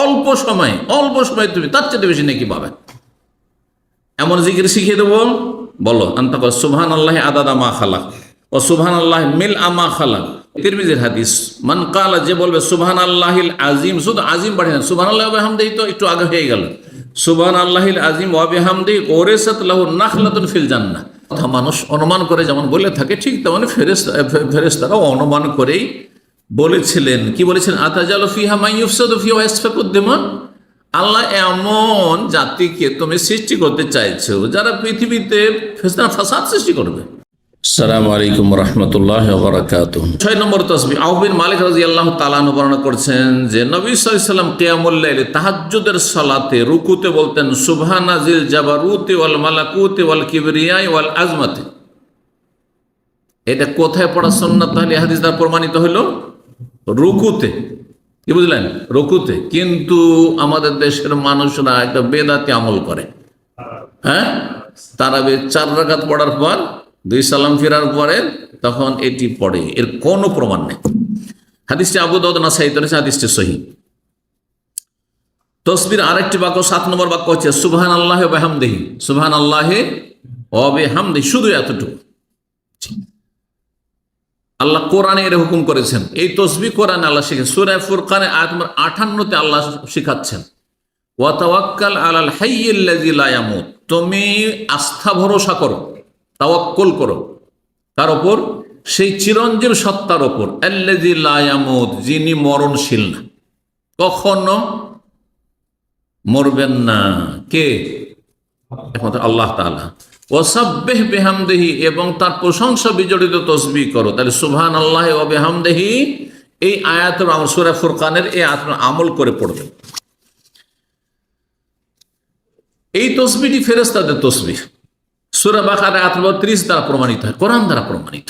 অল্প সময় তুমি তার চেয়ে বেশি নাকি পাবে। এমন জিকির শিখিয়ে দেবো, বলো আন্তা সুবহান আল্লাহ আদাদা মা খালাক ও সুবহান আল্লাহ মিল আমা খালাক। তিরমিজির হাদিস, মান কালা, যে বলবে সুবহান আল্লাহিল আজিম, শুধু আজিম বাড়ি না, সুবহান আল্লাহ ওয়া বিহামদিহি তো একটু আগে হয়ে গেল, সুবহান আল্লাহিল আজিম ওয়া বিহামদিহি ওরেসাত লাহু নাখলাতুন ফিল জান্নাহ। কথা মানুষ অনুমান করে যেমন বলে থাকে, ঠিক তেমনি ফেরেশতারাও অনুমান করেই বলেছিলেন। কি বলেছিলেন? আতাজালু ফিহা মান ইউফসিদু ফিহা ওয়া ইয়াসফিকুদ দিমা। আল্লাহ এমন জাতিকে তুমি সৃষ্টি করতে চাইছো যারা পৃথিবীতে ফাসাদ সৃষ্টি করবে। আসসালামু আলাইকুম রাহমাতুল্লাহি ওয়া বারাকাতুহু। 6 নম্বর তাসবিহ। আউফ বিন মালিক রাদিয়াল্লাহু তাআলা আনহু বর্ণনা করছেন যে নবী সাল্লাল্লাহু আলাইহি ওয়াসাল্লাম কিয়ামুল লাইলে, তাহাজ্জুদের সালাতে রুকুতে বলতেন সুবহানা জিল জাবারুতি ওয়াল মালাকুতি ওয়াল কিবরিয়াই ওয়াল আজমাতি। এটা কোথায় পড়া সুন্নাত? তাহলে হাদিস দ্বারা প্রমাণিত হলো রুকুতে। কি বুঝলেন? রুকুতে। কিন্তু আমাদের দেশের মানুষরা একটা বেদাতি আমল করে। হ্যাঁ, তারাবি 4 রাকাত পড়ার পর 2 সালাম ফেরার পরে তখন এটি পড়ে, এর কোনো প্রমাণ নেই। হাদিসটি আবু দাউদ নাসাঈ রয়েছে, হাদিসটি সহিহ। তাসবির আরেকটি বাক্য, 7 নম্বর বাক্য হচ্ছে সুবহানাল্লাহি ওয়া বিহামদিহি। সুবহানাল্লাহি ওয়া বিহামদিহি, শুধু এতটুকু। আল্লাহ কোরআনে এর হুকুম করেছেন। এই তসবিহ কোরআনে আল্লাহ শিখেছেন। সূরা ফুরকানে আয়াত নম্বর 58-তে আল্লাহ শিখাচ্ছেন, ওয়া তাওয়াক্কাল আলাল হাইয়্যিল্লাযী লা ইয়ামুত। তুমি আস্থা ভরসা করো, তাওয়াক্কুল করো, কার ওপর? সেই চিরঞ্জীব সত্তার ওপর, আল্লাযী লা ইয়ামুত, যিনি মরণশীল না, কখনো মরবেন না। কে? একমাত্র আল্লাহ তাআলা। ওয়াসাব্বিহ বিহামদিহি, এবং তার প্রশংসা বিজড়িত তসবিহ করো। তাহলে সুবহানাল্লাহি ওয়া বিহামদিহি এই আয়াতের আমল, সূরা ফুরকানের এই আয়াতের আমল করে পড়বে। এই তসবিহটি ফেরেশতাদের তসবিহ। সূরা বাকারা আয়াত নম্বর 30 দ্বারা প্রমাণিত হয়, কোরআন দ্বারা প্রমাণিত।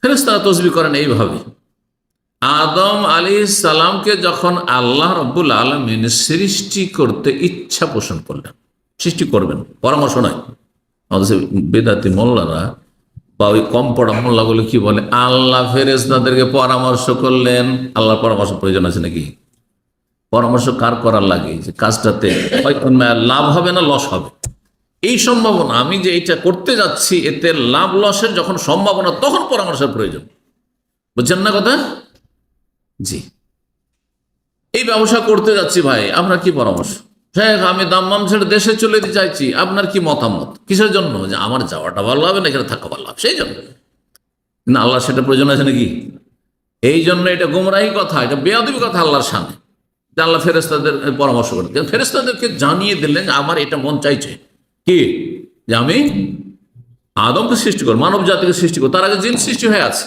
ফেরেশতারা তসবিহ করেন এইভাবে। আদম আলাইহিস সালামকে যখন আল্লাহ রাব্বুল আলামিন সৃষ্টি করতে ইচ্ছা পোষণ করলেন, সৃষ্টি করবেন, পরামর্শ নয়। আমাদের বেদাতি মোল্লারা বা ওই কম পড়া মোল্লাগুলো কি বলে, আল্লাহ ফেরেশতাদেরকে পরামর্শ করলেন। আল্লাহর পরামর্শ প্রয়োজন আছে নাকি? পরামর্শ কার করার লাগে? যে কাজটাতে লাভ হবে না লস হবে, এই সম্ভাবনা, আমি যে এইটা করতে যাচ্ছি এতে লাভ লসের যখন সম্ভাবনা, তখন পরামর্শের প্রয়োজন। বুঝছেন না কথা? জি, এই ব্যবসা করতে যাচ্ছি ভাই, আপনার কি পরামর্শ? শেখ, আমি দাম্মাম ছেড়ে দেশে চলে যেতে চাইছি, আপনার কি মতামত? কিসের জন্য? যে আমার যাওয়াটা ভালো হবে না এখানে থাকা ভালো হবে, সেই জন্য। না, আল্লাহ সেটা প্রয়োজন আছে নাকি? এই জন্য এটা গুমরাহি কথা, এটা বেয়াদবি কথা আল্লাহর সামনে। আল্লাহ ফেরেশতাদের পরামর্শ করে, ফেরেশতাদেরকে জানিয়ে দিলেন আমার এটা মন চাইছে, কি? যে আমি আদমকে সৃষ্টি করব, মানব জাতিকে সৃষ্টি করব। তার আগে জিন সৃষ্টি হয়ে আছে।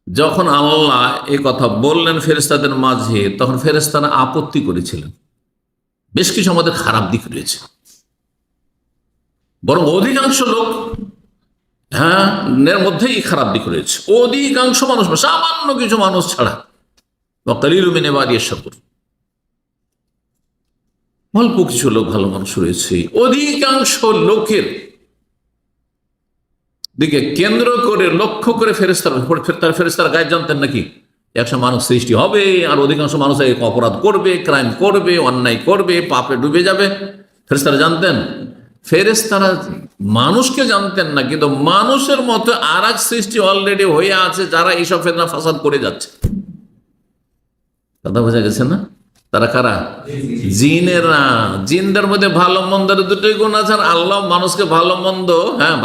যখন আল্লাহ এই কথা বললেন ফেরেশতাদের মাঝে, তখন ফেরেশতারা আপত্তি করেছিলেন। বেশ কিছু আমাদের খারাপ দিক রয়েছে, বরং অধিকাংশ লোক এর মধ্যেই খারাপ দিক রয়েছে। অধিকাংশ মানুষ, সামান্য কিছু মানুষ ছাড়া, ওয়াকালিলুম মিন ইবাদিয়াশ শাকুর, অল্প কিছু লোক ভালো মানুষ রয়েছে। অধিকাংশ লোকের দিকে কেন্দ্র করে, লক্ষ্য করে ফেরেশতারা গায়েব জানতেন নাকি একশো মানুষ সৃষ্টি হবে আর অধিকাংশ মানুষ অপরাধ করবে, ক্রাইম করবে, অন্যায় করবে, পাপে ডুবে যাবে? ফেরেশতারা জানতেন? ফেরেশতারা মানুষকে জানতেন না, কিন্তু মানুষের মতো আর এক সৃষ্টি অলরেডি হয়ে আছে যারা এইসব ফিতনা ফাসাদ করে যাচ্ছে। কথা বোঝা গেছে না? তারা কারা? জিনেরা। জিনদের মধ্যে ভালো মন্দের দুটোই গুণ আছে। আর আল্লাহ মানুষকে ভালো মন্দ,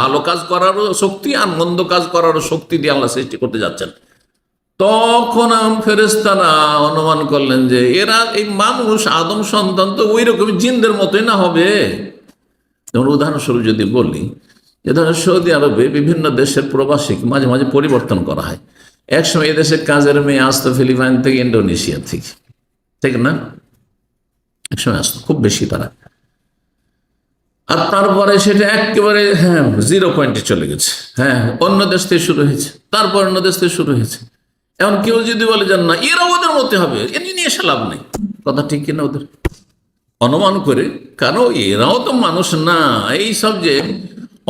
ভালো কাজ করারও শক্তি আর মন্দ কাজ করারও শক্তি দিয়ে আল্লাহ সৃষ্টি করতে যাচ্ছেন। তখন ফেরেশতারা অনুমান করলেন যে এরা, এই মানুষ আদম সন্তান তো ওই রকম জিনদের মতোই না হবে। যেমন উদাহরণস্বরূপ যদি বলি, যে ধরো সৌদি আরবে বিভিন্ন দেশের প্রবাসীকে মাঝে মাঝে পরিবর্তন করা হয়। একসময় এদেশে কাজের মেয়ে আসতো ফিলিপাইন থেকে, ইন্দোনেশিয়া থেকে, ঠিক না? একসময় আসতো খুব বেশি তারা, আর তারপরে সেটা একেবারে 0 পয়েন্টে চলে গেছে। অন্য দেশ থেকে শুরু হয়েছে, তারপর অন্য দেশ থেকে শুরু হয়েছে। এখন কেউ যদি বলে যান না এরা ওদের মধ্যে হবে, এমনি নিয়ে এসে লাভ নেই। কথা ঠিক কিনা? ওদের অনুমান করে, কারণ এরাও তো মানুষ না। এই সব যে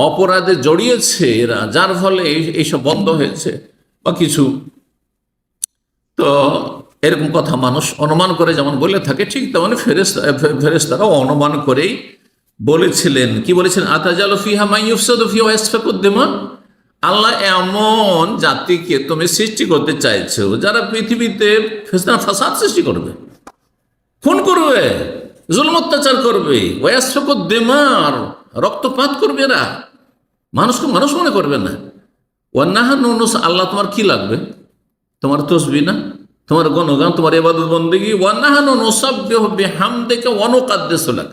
অপরাধে জড়িয়েছে এরা, যার ফলে এইসব বন্ধ হয়েছে বা কিছু, তো এরকম কথা মানুষ অনুমান করে যেমন বলে থাকে, ঠিক তেমন ফেরেশতারাও অনুমান করেই বলেছিলেন। কি বলেছিলেন? আতাজালু ফিহা মান ইউফসিদু ফিহা ওয়া ইয়াসফিকু দিমা, আল্লাহ এমন জাতিকে তুমি সৃষ্টি করতে চাইছো যারা পৃথিবীতে ফাসাদ সৃষ্টি করবে, খুন করবে, জুলম অত্যাচার করবে, ওয়া ইয়াসফিকু দিমা, রক্তপাত করবে, এরা মানুষকে মানুষ মনে করবে না। ওয়া নাহনু আল্লাহ তোমার কি লাগবে? তোমার তসবিহ না, তোমার গুণগান, তোমার ইবাদত বন্দেগী। ওয়া নাহনু নুসাব্বিহু বিহামদিকা ওয়া নুকাদ্দিসু লাক,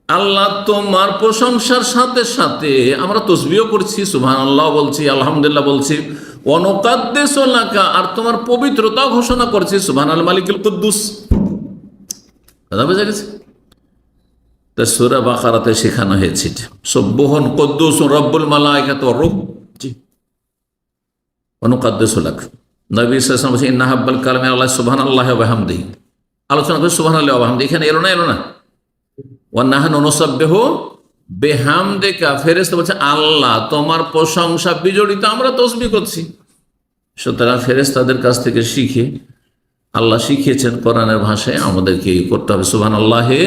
আল্লাহ তোমার প্রশংসার সাথে সাথে আমরা তসবিহ করছি, সুবহানাল্লাহ বলছি, আলহামদুলিল্লাহ বলছি, ওয়া নুকাদ্দিসু লাক, আর তোমার পবিত্রতা ঘোষণা করছি, সুবহানাল মালিকুল কুদ্দুস। কথা বোঝা গেছে? তা সূরা বাকারাতে শেখানো হয়েছে সুবহান কুদ্দুস রব্বুল মালাইকাতি ওয়ার রূহ, জি, ওয়া নুকাদ্দিসু লাক। নবী সাল্লাল্লাহু আলাইহি ওয়াসাল্লাম বলেছেন ইন্না হাব্বাল কালামি আল্লাহ সুবহানাল্লাহি ওয়া বিহামদিহি, আলোচনা করে সুবহানাল্লাহি ওয়া বিহামদিহি, এখানে এলো না ওয়া নাহনু নুসাব্বিহু বিহামদিকা, ফেরেশতা বলছে আল্লাহ তোমার প্রশংসা বিজড়িত আমরা তাসবিহ করছি। সুতরাং ফেরেশতাদের কাছ থেকে শিখে আল্লাহ শিখিয়েছেন কোরআনের ভাষায় আমাদেরকে করতে হবে সুবহানাল্লাহি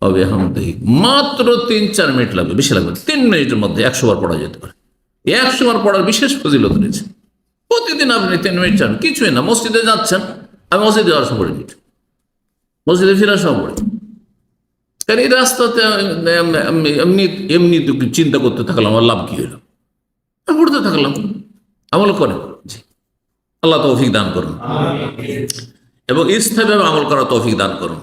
ওয়া বিহামদিহি। মাত্র 3-4 মিনিট লাগবে, বেশি লাগবে, 3 মিনিটের মধ্যে 100 বার পড়া যেতে পারে। 100 বার পড়ার বিশেষ ফজিলত রয়েছে। প্রতিদিন আপনি 3 মিনিট চান, কিছুই না। মসজিদে যাচ্ছেন, আমি মসজিদে যাওয়ার সময় পড়ি, মসজিদে ফেরার সময় পড়ি, কারণ এই রাস্তাতে এমনি চিন্তা করতে থাকলাম আমার লাভ কি হইল, পড়তে থাকলাম, আমল করেন। জি, আল্লাহ তৌফিক দান করুন এবং ইস্তেভাবে আমল করার তৌফিক দান করুন।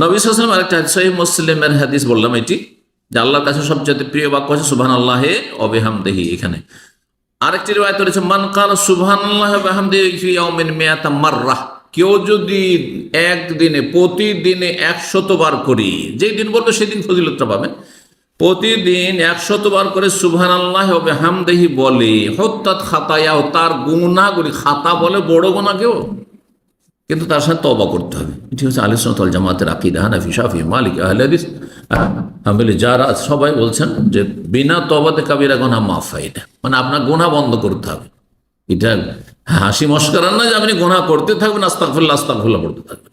নবী সাল্লাল্লাহু আলাইহি ওয়াসাল্লাম আরেকটা সহিহ মুসলিমের হাদিস বললাম, এটি যে আল্লাহর কাছে সবচেয়ে প্রিয় বাক্য আছে সুবহানাল্লাহি ওয়া বিহামদিহি। এখানে আরেকটি রিওয়ায়াত রয়েছে মান ক্বালা সুবহানাল্লাহি ওয়া বিহামদিহি ফি ইয়াউমিন মিয়াতা মাররা, কেউ যদি একদিনে প্রতিদিনে 100 বার করি, যেই দিন বলবে সেদিন ফজিলতটা পাবে, প্রতিদিন 100 বার করে সুবহানাল্লাহি ওয়া বিহামদিহি বলে, হুত্তাত খাতায়া, তার গুনাহগুলি, খাতা বলে বড় গুনাহকেও, কিন্তু তার সাথে তওবা করতে হবে। এটি হচ্ছে আহলে সুন্নাত ওয়াল জামাতের আকীদা। হানাফি, শাফি, মালিকি, আহলে হাদিস, হাম্বলি যারা সবাই বলছেন যে বিনা তওবাতে কাবিরা গুনাহ মাফ হয় না, মানে আপনার গুনাহ বন্ধ করতে হবে। এটা হাসি মশকরার না যে আপনি গুনাহ করতে থাকবেন, আস্তাগফিরুল্লাহ আস্তাগফিরুল্লাহ করতে থাকবেন।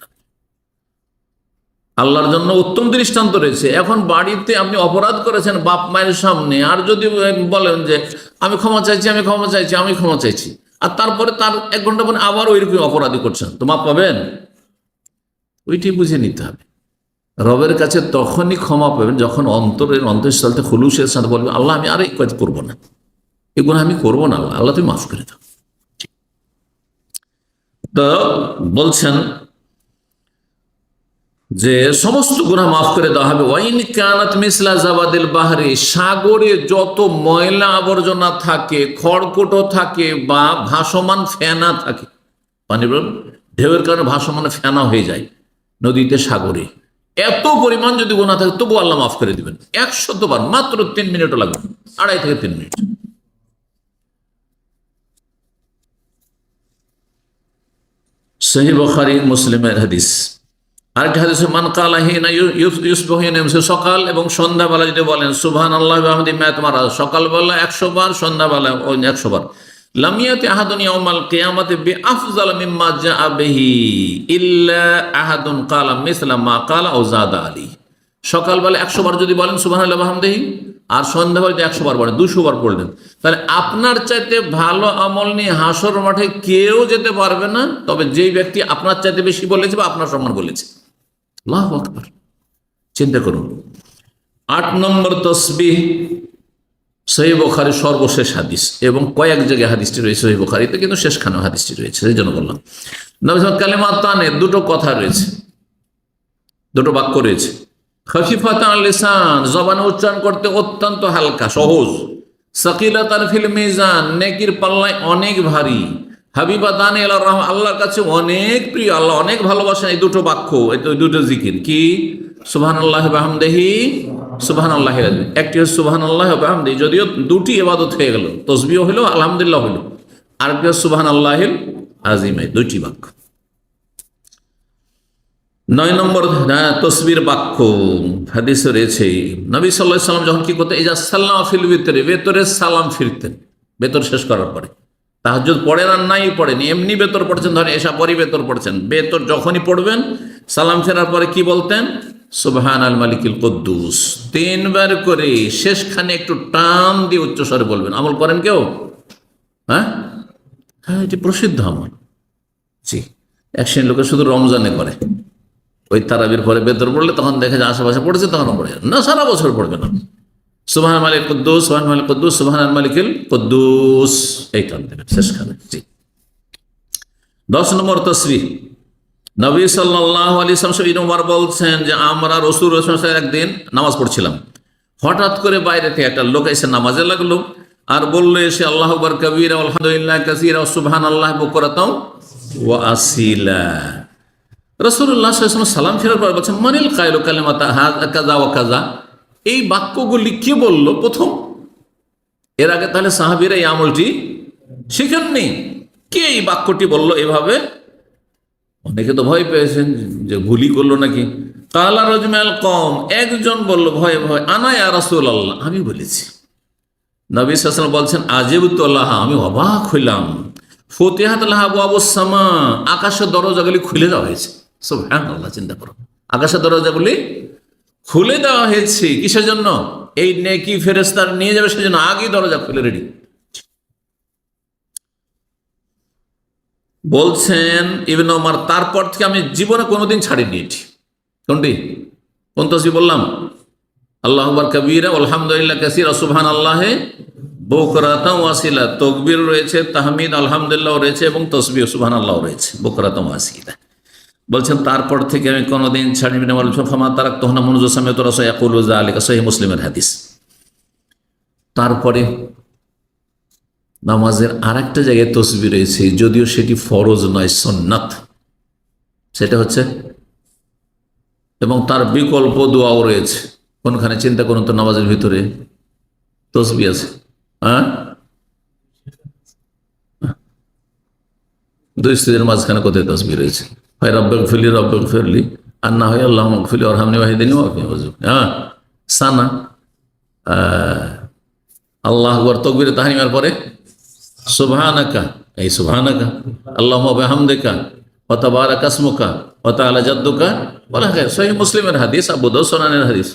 আল্লাহর জন্য উত্তম দৃষ্টান্ত রয়েছে। এখন বাড়িতে আপনি অপরাধ করেছেন বাপ মায়ের সামনে, আর যদি বলেন যে আমি ক্ষমা চাইছি, আমি ক্ষমা চাইছি, আমি ক্ষমা চাইছি, আর তারপরে তার 1 ঘন্টা পরে আবার ওইরকম অপরাধী করছেন, তো মাপ পাবেন? ওইটি বুঝে নিতে হবে। রবের কাছে তখনই ক্ষমা পাবেন যখন অন্তঃস্থলতে খুলুসের সাথে বলবেন আল্লাহ আমি আর এই কাজ করবো না, এগুলো আমি করবো না, আল্লাহ আল্লাহ তুমি মাফ করে দাও। তো বলছেন যে সমস্ত গুনাহ মাফ করে দেওয়া হবে। ওয়াইন কানাত মিসলা জাবাদিল বাহরি, সাগরে যত ময়লা আবর্জনা থাকে, খড়কুটো থাকে বা ভাসমান ফেনা থাকে, পানি ঢেউয়ের কারণে ভাসমান ফেনা হয়ে যায় নদীতে, সাগরে, এত পরিমাণ যদি গুনাহ থাকে তবু আল্লাহ মাফ করে দিবেন 100 বার, মাত্র 3 মিনিটও লাগবে, 2.5 থেকে 3 মিনিট। সহিহ বুখারী মুসলিমের হাদিস। আরেকটা হাদিসে মান ক্বালা হিনা ইউসবিহু, সকাল এবং সন্ধ্যাবেলা যদি বলেন সুবহানাল্লাহি ওয়া বিহামদিহি মিয়াত মাররা, সকালবেলা 100 বার, সন্ধ্যাবেলা 100 বার, লাম ইয়াতি আহাদুন ইয়াউমাল কিয়ামাতি বিআফযাল মিম্মা জাআ বিহি ইল্লা আহাদুন ক্বালা মিসলা মা ক্বালা আও যাদা আলাইহি। সকালবেলা 100 বার যদি বলেন সুবহানাল্লাহি ওয়া বিহামদিহি, আর সন্ধ্যাবেলা যদি 100 বার বলেন, 200 বার পড়লেন, তাহলে আপনার চাইতে ভালো আমল নিয়ে হাসর মাঠে কেউ যেতে পারবে না, তবে যেই ব্যক্তি আপনার চাইতে বেশি বলেছে বা আপনার সমান বলেছে। আল্লাহু আকবার, চিন্তা করুন। 8 নম্বর তাসবিহ, সহিহ বুখারীর সর্বশেষ হাদিস, এবং কয়েক জায়গায় হাদিসটি রয়েছে সহিহ বুখারীতে, কিন্তু শেষখানে হাদিসটি রয়েছে, সেই জন্য বললাম। নবী কালিমাতানে, 2টো কথা রয়েছে, 2টো বাক্য রয়েছে। খফিফাতান লিসান, জবানে উচ্চারণ করতে অত্যন্ত হালকা সহজ। সাকিলাতান ফিল মিজান, নেকির পাল্লায় অনেক ভারী। হাবিবাতান ইলার রাহমান, আল্লাহর কাছে অনেক প্রিয়, আল্লাহ অনেক ভালোবাসেন। এই 2টো বাক্য, এই 2টো জিকির কি? সুবহানাল্লাহি ওয়া বিহামদিহি, সুবহানাল্লাহিল আযীম। একটি হচ্ছে সুবহানাল্লাহি ওয়া বিহামদিহি, যদিও 2টি ইবাদত হয়ে গেল, তাসবিহ হলো, আলহামদুলিল্লাহ হলো, আর কি সুবহানাল্লাহিল আযীম, 2টি বাক্য। 9 নম্বর তাসবিহর বাক্য হাদিসে রয়েছে, নবী সাল্লাল্লাহু আলাইহি ওয়াসাল্লাম যখন কি করতেন, ইজা সাল্লামা ফিল ভিতরে, ভেতরে সালাম ফিরতেন, ভেতর শেষ করার পরে তাহাজ্জুদ পড়েন আর নাই পড়েন, এমনি বেতর পড়ছেন, ধরেন এসা পরই বেতর পড়ছেন, বেতর যখনই পড়বেন সালাম ফেরার পরে কি বলতেন? সুবহান আল মালিকুল কুদ্দুস, 3 বার করে শেষখানে একটু টান দিয়ে উচ্চস্বরে বলবেন। আমল করেন কেউ? হ্যাঁ, এটি প্রসিদ্ধ আমল। জি, এক শ্রেণীর লোকে শুধু রমজানে করে, ওই তারাবির পরে বেতর পড়লে তখন দেখে যে আশেপাশে পড়েছে তখন পড়ে না, সারা বছর পড়বে না। সুবহান মালিক কুদ্দুস, সুবহান মালিক কুদ্দুস, সুবহান মালিকুল কুদ্দুস, এই টান দেবেন শেষখানে। জি। 10 নম্বর তাসবিহ। নবী সাল্লাল্লাহু আলাইহি ওয়াসাল্লাম বলছেন যে আমরা রাসূল একদিন নামাজ পড়ছিলাম, হঠাৎ করে বাইরে থেকে একটা লোক এসে নামাজে লাগলো আর বললো এসে আল্লাহু আকবার কাবীরা আলহামদুলিল্লাহ কাসীরা সুবহানাল্লাহ বুকরাতাও ওয়া আসিলা। রাসূলুল্লাহ সাল্লাল্লাহু আলাইহি ওয়াসাল্লাম সালাম ফেরার পর বলছেন মানিল কায়লু কালিমাতা হাযা কাযা ওয়া কাযা, এই বাক্যগুলি কে বলল প্রথম? এর আগে তাহলে সাহাবীরা এই আমলটি শিখেননি, কে এই বাক্যটি বলল এভাবে? অনেকে তো ভয় পেয়েছেন যে ভুলই করলো নাকি। কালা রাজুল কওম, একজন বলল ভয়ে ভয়ে, আনা ইয়া রাসূলুল্লাহ, আমি বলেছি। নবী সাল্লাল্লাহু আলাইহি ওয়াসাল্লাম বলছেন আজিবতু লাহা, আমি অবাক হইলাম। ফুতিহাত লাহা আবওয়াবুস সামা, আকাশের দরজাগুলি খুলে দেওয়া হয়েছে। সুবহানাল্লাহ, চিন্তা করো, আকাশের দরজাগুলি খুলে দেওয়া হয়েছে কিসের জন্য? এই নেকি ফেরেশতারা নিয়ে যাবে সেজন্য আগেই দরজা খুলে রেডি। বলছেন ইবনে ওমর, তারপর থেকে আমি জীবনে কোনোদিন ছাড়িনি এটি। কোনটি? কোন তাসবিহ বললাম? আল্লাহু আকবার কাবীরা আলহামদুলিল্লাহ কাসীরা সুবহানাল্লাহি বুকরাতাও ওয়া আসিলা। তাকবীর রয়েছে, তাহমিদ আলহামদুলিল্লাহ রয়েছে এবং তাসবিহ সুবহানাল্লাহ রয়েছে, বুকরাতাও ওয়া আসিলা। বলছেন তারপর থেকে আমি কোনোদিন ছাড়িনি না। বলছেন ফামা তারাকতুহু মুনযু সামি'তু রাসূলা ইয়াকুলু যালিকা, সহিহ মুসলিমের হাদিস। তারপরে নামাজের আরেকটা জায়গায় তাসবিহ রয়েছে, যদিও সেটি ফরজ নয়, সুন্নাত, সেটা হচ্ছে, এবং তার বিকল্প দোয়াও রয়েছে। কোনখানে চিন্তা করুন তো, নামাজের ভিতরে তাসবিহ আছে? হ্যাঁ, দুই স্তরের মাঝখানে কোথায় তাসবিহ রয়েছে? হয় রব্বিগফিরলি রব্বিগফিরলি, আর না হয় আল্লাহুম্মা গফিরলি ওয়ারহামনি ওয়াহদিনি ওয়াফিনি ওয়ারযুকনি। হ্যাঁ, সানা আল্লাহু আকবার তাকবীরে তাহরিমার পরে সুবহানাকা, এই সুবহানাকা আল্লাহুম্মা বিহামদিকা ওয়া তাবারাকা ইসমুকা ওয়া তাআলা জাদ্দুকা ওয়া লা গায়রুকা, সহিহ মুসলিমের হাদিস, আবু দাউদ সুনানের হাদিস।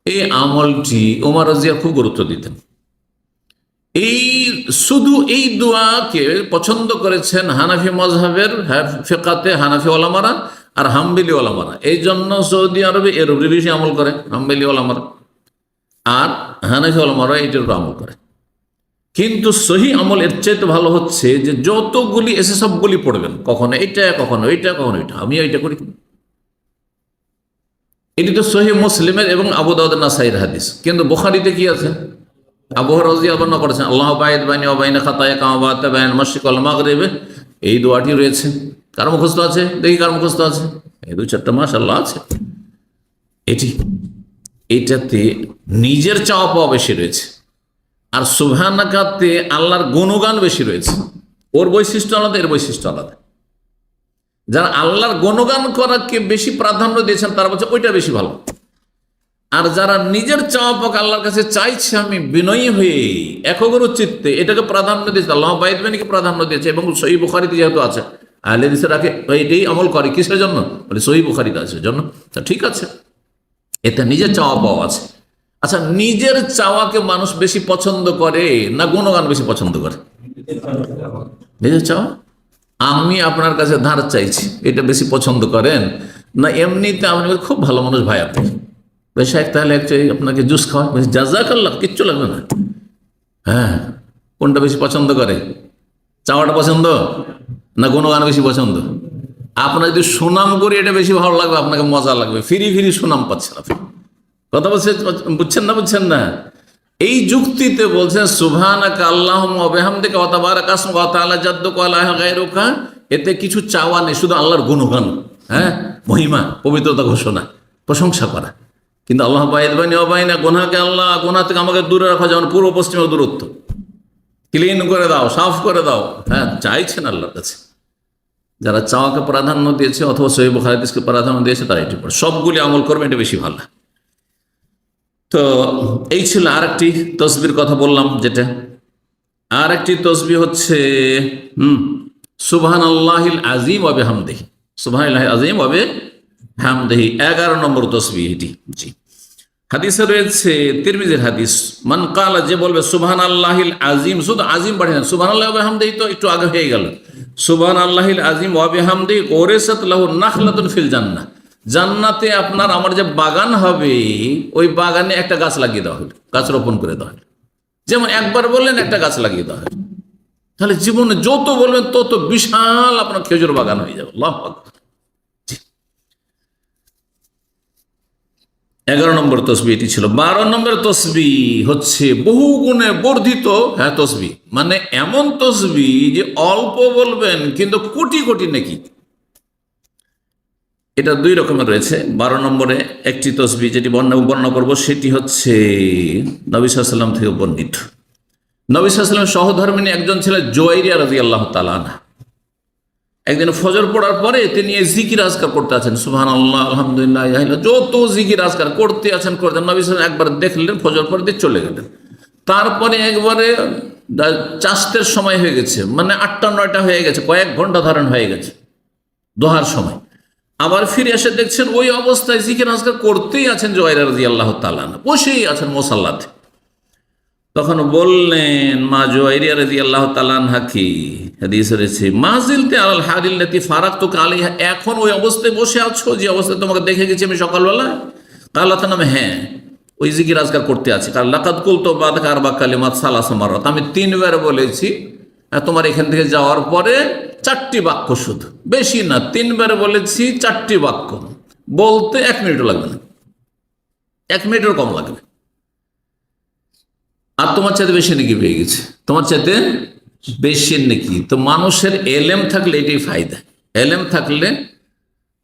এই আমলটি ওমর রাদিয়াল্লাহু খুব গুরুত্ব দিতেন। এই শুধু এই দোয়াকে পছন্দ করেছেন হানাফি মাজহাবের ফিকাতে হানাফি ওলামারা আর হাম্বলি ওলামারা। এই জন্য সৌদি আরবে এর উপরে বেশি আমল করে হাম্বলি ওলামারা, আর হানাফি ওলামারা এইটার উপর আমল করে। কিন্তু সহি আমল এর চাইতে ভালো হচ্ছে যে যতগুলি এসে সবগুলি পড়বেন, কখনো এইটা কখনো এইটা কখনো এইটা। আমি এইটা করি, এটি তো সহি মুসলিমের এবং আবু দাউদ নাসাইর হাদিস। কিন্তু বুখারীতে কি আছে? আবু হুরায়রা রাদিয়াল্লাহু আনহু করেছেন আল্লাহু বা'ইদ বাইনি ওয়া বাইনা খাতায়া কামা বা'আতা বাইনাল মাশরিক ওয়াল মাগরিব, এই দোয়াটি রয়েছে। কার মুখস্থ আছে? দেখি কার মুখস্থ আছে। এই 2-4টা মাশাআল্লাহ আছে। এইটাতে নিজের চাওয়া পাওয়া বেশি রয়েছে, আর সুবহানাকাতে আল্লাহর গুণগান বেশি রয়েছে। ওর বৈশিষ্ট্য আলাদা, এর বৈশিষ্ট্য আলাদা। যারা আল্লাহর গুণগান করাকে বেশি প্রাধান্য দিয়েছেন তারা বলছে ওইটা বেশি ভালো। আর যারা নিজের চাওয়া পাওয়া আল্লাহর কাছে চাইছে আমি বিনয়ী হয়ে একগ্র চিত্তে, এটাকে প্রাধান্য দিয়েছে, আল্লাহ বাইদ বাণীকে প্রাধান্য দিয়েছে। এবং সহিহ বুখারীতে যেহেতু আছে, আহলে হাদিসের রাখে এইটাই আমল করে। কিসের জন্য? বলে সহিহ বুখারীতে আছে জন্য। তা ঠিক আছে, এতে নিজের চাওয়া পাওয়া আছে। আচ্ছা, নিজের চাওয়াকে মানুষ বেশি পছন্দ করে না গুণগান বেশি পছন্দ করে? নিজের চাওয়া। আমি আপনার কাছে ধার চাইছি, এটা বেশি পছন্দ করেন না এমনিতে আপনি খুব ভালো মানুষ ভাই, আপনি সাহেব তাহলে আপনাকে জুস খাওয়া, জাযাকাল্লাহ, কিচ্ছু লাগবে না। হ্যাঁ, কোনটা বেশি পছন্দ করে? চাওয়াটা পছন্দ না গুণগান বেশি পছন্দ? আপনার যদি সুনাম করি এটা বেশি ভালো লাগবে, আপনাকে মজা লাগবে, ফিরি ফিরি সুনাম পাচ্ছেন আপনি। কথা বলছে, বুঝছেন না? বুঝছেন না? এই যুক্তিতে বলছেন সুবহানাকা আল্লাহুম্মা ওয়া বিহামদিকা ওয়া তাবারাকা ইসমুকা ওয়া তাআলা জাদ্দুকা ওয়া লা ইলাহা গায়রুকা। এতে কিছু চাওয়া নেই, শুধু আল্লাহর গুণগান, হ্যাঁ, মহিমা, পবিত্রতা ঘোষণা, প্রশংসা করা। কিন্তু আল্লাহ বা'ইদ বাইনি ওয়া বাইনা, গুনাহকে আল্লাহ, গুনাহ থেকে আমাকে দূরে রাখা, যেমন পূর্ব পশ্চিমের দূরত্ব, ক্লিন করে দাও, সাফ করে দাও। হ্যাঁ, চাইছেন আল্লাহর কাছে। যারা চাওয়াকে প্রাধান্য দিয়েছে অথবা সহিহ বুখারী হাদিসকে প্রাধান্য দিয়েছে তারা এটি পড়ে, সবগুলি আমল করবে, এটা বেশি ভালো। তো এই ছিল আরেকটি তাসবিহর কথা বললাম, যেটা আর একটি তসবিহ হচ্ছে সুবহানাল্লাহিল আযীম ওয়া বিহামদিহি, সুবহানাল্লাহিল আযীম ওয়া বিহামদিহি 11 নম্বর তসবিহ এটি। জি, হাদিসে রয়েছে, তিরমিজির হাদিস, মান কালা, যে বলবে সুবহানাল্লাহিল আযীম, শুধু আযীম বাড়ে না, সুবহানাল্লাহি ওয়া বিহামদিহি তো একটু আগে হয়ে গেল, সুবহানাল্লাহিল আযীম ওয়া বিহামদিহি ওরিসাত লাহু নাখলাতুন ফিল জান্নাহ, জান্নাতে আপনার আমার যে বাগান হবে ওই বাগানে একটা গাছ লাগিয়ে দেওয়া হলো, গাছ রোপণ করে দেওয়া হলো। যেমন একবার বললেন একটা গাছ লাগিয়ে দেওয়া হলো, তাহলে জীবনে যত বলবেন তত বিশাল আপনার খেজুর বাগান হয়ে যাবে। আল্লাহু আকবার। 11 নম্বর তসবি এটি ছিল। 12 নম্বর তসবি হচ্ছে বহু গুণে বর্ধিত তসবি, মানে এমন তসবি যে অল্প বলবেন কিন্তু কোটি কোটি নেকি। এটা 2 রকমের রয়েছে। 12 নম্বরে একটি তসবি যেটি বর্ণনা করব সেটি হচ্ছে নবী সাল্লাল্লাহু আলাইহি ওয়াসাল্লাম থেকে বর্ণিত। নবী সাল্লাল্লাহু আলাইহি ওয়াসাল্লাম সহধর্মিণী একজন ছিলেন জুয়াইরিয়া রাদিয়াল্লাহু তাআলা আনহা। একদিন ফজর পড়ার পরে তিনি এই জিকির আজকার করতে আছেন, সুবহানাল্লাহ, আলহামদুলিল্লাহ, যত জিকির আজকার করতে আছেন করতেন। নবী সাল্লাল্লাহু আলাইহি ওয়াসাল্লাম একবার দেখলেন, ফজর পরে দিয়ে চলে গেলেন। তারপরে একবারে চাষতের সময় হয়ে গেছে, মানে 8টা-9টা হয়ে গেছে, কয়েক ঘন্টা ধারণ হয়ে গেছে দোহার সময়। আবার ফিরে এসে দেখছেন ওই অবস্থায় জিকির আজকার করতেই আছেন জুয়াইরিয়া রাদিয়াল্লাহু তাআলা আনহা, বসেই আছেন মুসাল্লাতে। তখন বললেন মা জুয়াইরিয়া রাদিয়াল্লাহু তাআলা আনহা কি, হাদিসে রয়েছে, মাজিলতে আলাল হাদিল্লাতি ফারাকতুকা আলাইহা, এখন ওই অবস্থায় বসে আছো যে অবস্থায় তোমাকে দেখে গেছি আমি সকালবেলা। কালাত নাম, হ্যাঁ ওই জিকির আজকার করতে আছি। কাল লাকাদ কুলতু বাদাকা আরবা কালিমাত সালাসা মাররাত, আমি 3বার বলেছি তোমার এখান থেকে যাওয়ার পরে 4টি বাক্য, শুধু বেশি না, 3বার বলেছি 4টি বাক্য, বলতে 1 মিনিটও লাগবে না, 1 মিনিটের কম লাগবে। আর তোমার চাইতে বেশি নাকি পেয়ে গেছে, তোমার চাইতে বেশি নাকি। তো মানুষের এলেম থাকলে এটাই ফায়দা। এলেম থাকলে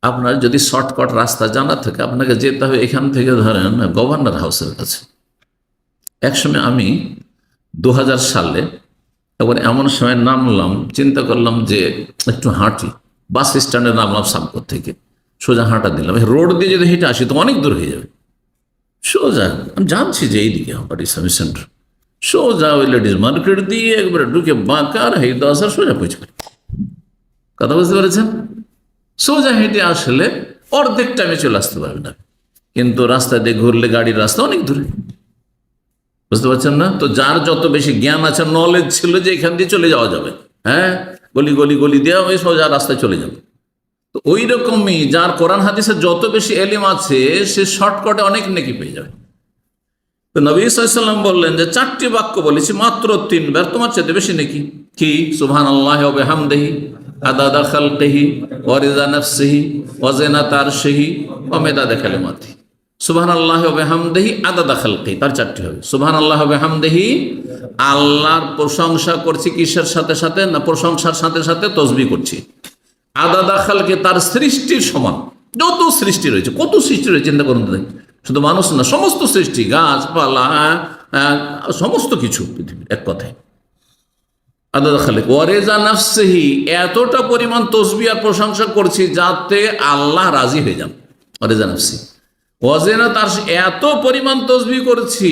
আপনার যদি শর্টকাট রাস্তা জানা থাকে, আপনাকে যেতে হবে এখান থেকে ধরেন গভর্নর হাউসের কাছে। একসময় আমি 2000 সালে একবার এমন সময় নামলাম, চিন্তা করলাম যে একটু হাঁটি, বাস স্ট্যান্ডে নামলাম সামকোর থেকে, সোজা হাঁটা দিলাম, রোড দিয়ে যদি হেঁটে আসি তো অনেক দূর হয়ে যাবে। সোজা আমি জানছি যে এইদিকে আমার ইসলামিক সেন্টার, সোজা ওই লেডিস মার্কেট দিয়ে একবারে ঢুকে বাঁকার হেঁটে আসার সোজা পৌঁছে গেল। কথা বুঝতে পেরেছেন? সোজা হেঁটে আসলে অর্ধেক টাইমে চলে আসতে পারবেন না, কিন্তু রাস্তা দিয়ে ঘুরলে গাড়ির রাস্তা অনেক দূরে, বুঝতে পারছেন না? তো যার যত বেশি জ্ঞান আছে, নলেজ ছিল যে এখান দিয়ে চলে যাওয়া যাবে, হ্যাঁ গলি গলি গলি দিয়ে ওই সোজা রাস্তায় চলে যাবে, তো ওই রকমই যার কোরআন হাদিসের যত বেশি এলিম আছে সে শর্টকাটে অনেক নেকি পেয়ে যাবে। তো নবী সাল্লাল্লাহু আলাইহি ওয়াসাল্লাম বললেন যে 4টি বাক্য বলেছি মাত্র 3বার, তোমার চাইতে বেশি নাকি। কি? সুবহানাল্লাহি ওয়া বিহামদিহি আদাদা খালকিহি ওয়া রিদা নাফসিহি ওয়া জিনাতা আরশিহি ওয়া মিদাদা কালিমাতিহি। সুবহানাল্লাহি ওয়া বিহামদিহি আদাদা খালকিহি, তার 4টি হবে। সুবহানাল্লাহি ওয়া বিহামদিহি, আল্লাহর প্রশংসা করছি কিসের সাথে সাথে না, প্রশংসার সাথে সাথে তাসবিহ করছি। আদাদা খালকি, তার সৃষ্টির সমান, যত সৃষ্টি রয়েছে, কত সৃষ্টি রয়েছে চিন্তা করুন, শুধু মানুষ না, সমস্ত সৃষ্টি, গাছপালা, সমস্ত কিছু পৃথিবীর, এক কথায় আদাদা খালিক। ওয়ারেজা নাফসিহি, এতটা পরিমাণ তাসবিহ আর প্রশংসা করছি যাতে আল্লাহ রাজি হয়ে যান। ওয়ারেজা নাফসি ওয়াজেনা, তার এত পরিমাণ তাসবিহ করছি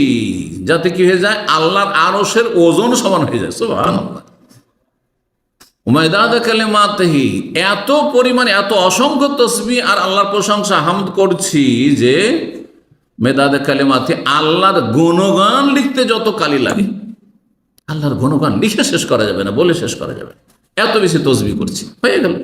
যাতে কি হয়ে যায়, আল্লাহর আরশের ওজন সমান হয়ে যায়। সুবহানাল্লাহ। উমাইদাদা কালিমাতিহি, এত পরিমাণ, এত অসংখ্য তাসবিহ আর আল্লাহর প্রশংসা হামদ করছি যে মেদাদে কালিমাতি, আল্লাহর গুণগান লিখতে যত কালি লাগে, আল্লাহর গুণগান লিখে শেষ করা যাবে না, বলে শেষ করা যাবে না, এত বেশি তাসবিহ করছি। হয়ে গেল।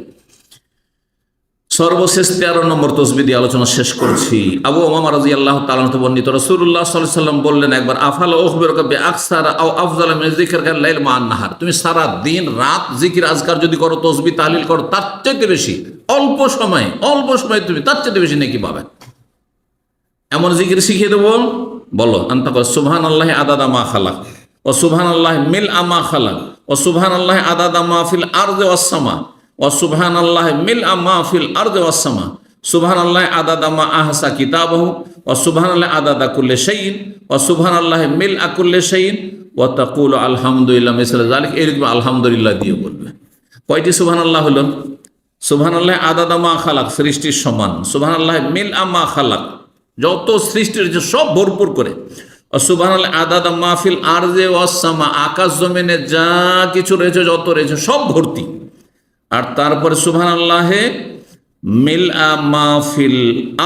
সর্বশেষ 13 নম্বর তাসবিহ দিয়ে আলোচনা শেষ করছি। আবু উমামা রাদিয়াল্লাহু তাআলা থেকে বর্ণিত, রাসূলুল্লাহ সাল্লাল্লাহু আলাইহি ওয়াসাল্লাম বললেন একবার, আফালা উখবিরুকা বিআকসারা আও আফযালা মিন যিকরিল লাইল মা আন-নাহার, তুমি সারা দিন রাত জিকির আজকার যদি করো, তাসবিহ তাহলিল করো, তার চাইতে বেশি অল্প সময় তুমি তার চাইতে বেশি নেকি পাবে। এমন জিকির শিখিয়ে দেবো, বলো, আনতা সুবহানাল্লাহি আদাদা মা খালাক ও সুবহানাল্লাহি মিলআ মা খালাক ও সুবহানাল্লাহি আদাদা মা ফিল আরদি ওয়াস সামা ও সুবহানাল্লাহি মিলআ মা ফিল আরদি ওয়াস সামা সুবহানাল্লাহি আদাদা মা আহসা কিতাবাহু ও সুবহানাল্লাহি আদাদা কুল্লি শাইইন ও সুবহানাল্লাহি মিলআ কুল্লি শাইইন ওয়া তাকুলু আলহামদুলিল্লাহ মিসলা যালিক, এরকম আলহামদুলিল্লাহ দিয়ে বলবে। কয়টি সুবহানাল্লাহ হলো? সুবহানাল্লাহি আদাদা মা খালাক, সৃষ্টির সমান। সুবহানাল্লাহি মিলআ মা খালাক, যত সৃষ্টি রয়েছে সব ভরপুর করে। সুবহানাল্লাহ আদাদা মাহফিল আরজে ওয়াস সামা, আকাশ জমিনে যা কিছু রয়েছে, যত রয়েছে সব ভর্তি। আর তারপরে সুবহানাল্লাহে মিল মাহফিল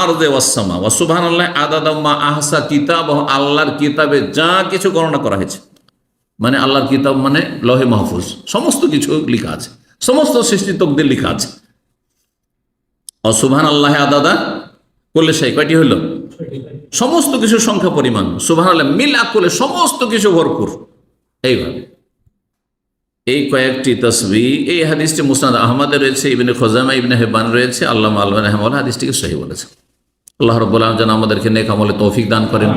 আরজে ওয়াস সামা ওয়া সুবহানাল্লাহ আদাদা মা আহসা কিতাব, আল্লাহর কিতাবে যা কিছু গণনা করা হয়েছে, মানে আল্লাহর কিতাব মানে লহে মাহফুজ, সমস্ত কিছু লেখা আছে, সমস্ত সৃষ্টি তকদির লেখা আছে। সুবহানাল্লাহ আদাদা করলে সেই কয়টি হইল? সমস্ত কিছু সংখ্যা পরিমাণ। সুবহানাল্লাহ মিলা করলে সমস্ত কিছু ভরপুর। এইভাবে এই কয়েকটি তসবিহ, এই হাদিসটি মুসনাদ আহমদে রয়েছে, ইবনে খুজাইমা, ইবনে হিব্বান রয়েছে, আল্লামা আলবানী রাহিমাহুল্লাহ হাদিসটিকে সহিহ বলেছেন। আল্লাহ রাব্বুল আলামিন যেন আমাদেরকে নেক আমলে তৌফিক দান করেন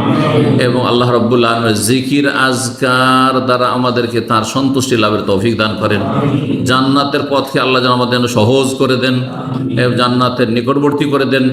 এবং আল্লাহ রাব্বুল আলামিন জিকির আজকার দ্বারা আমাদেরকে তার সন্তুষ্টি লাভের তৌফিক দান করেন। জান্নাতের পথকে আল্লাহ যেন আমাদের জন্য সহজ করে দেন এবং জান্নাতের নিকটবর্তী করে দেন।